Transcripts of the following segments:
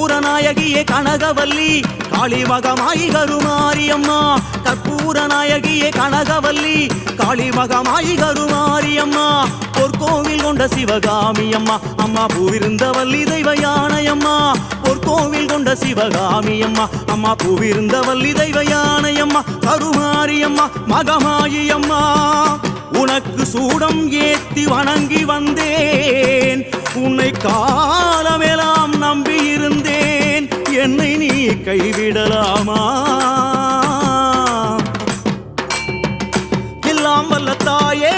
கற்பூர நாயகியே கனகவல்லி காளி மகமாயி கருமாரியம்மா கற்பூர நாயகியே கனகவல்லி காளி மகமாயி கருமாரியம்மா பொற்கோவில் கொண்ட சிவகாமி அம்மா அம்மா பூவிருந்த வள்ளி தெய்வ யானையம்மா பொற்கோவில் கொண்ட சிவகாமி அம்மா அம்மா பூவிருந்த வள்ளி தெய்வ யானையம்மா கருமாரியம்மா மகமாயி அம்மா உனக்கு சூடம் ஏத்தி வணங்கி வந்தேன் உன்னை காலமெல்லாம் நம்பி இருந்தேன் என்னை நீ கைவிடலாமா எல்லாம் வல்ல தாயே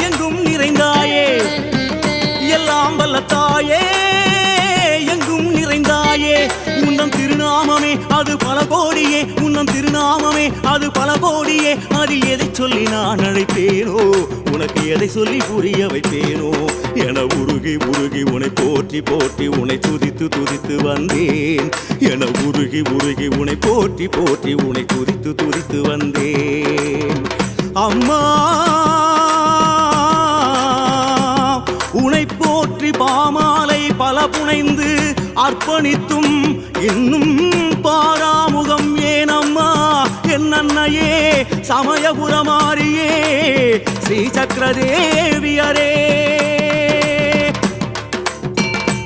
எங்கும் நிறைந்தாயே எல்லாம் வல்ல தாயே எங்கும் நிறைந்தாயே உன்னம் திருநாமமே அது பல கோடியே உன்னம் திருநாமமே அது பல கோடியே அதில் எதை சொல்லி நான் அழைப்பேனோ உனக்கு எதை சொல்லி புரிய வைப்பேனோ என உருகி உருகி உன்னை போற்றி போற்றி உன்னை துதித்து துதித்து வந்தேன் என உருகி உருகி உன்னை போற்றி போற்றி உன்னை துதித்து துதித்து வந்தேன் அம்மா உன்னை போற்றி பாமாலை பல புனைந்து அர்ப்பணித்தும் இன்னும் பாராமுகம் ஏனம்மா என் அன்னையே சமயபுரமாரியே ஸ்ரீ சக்கரதேவியரே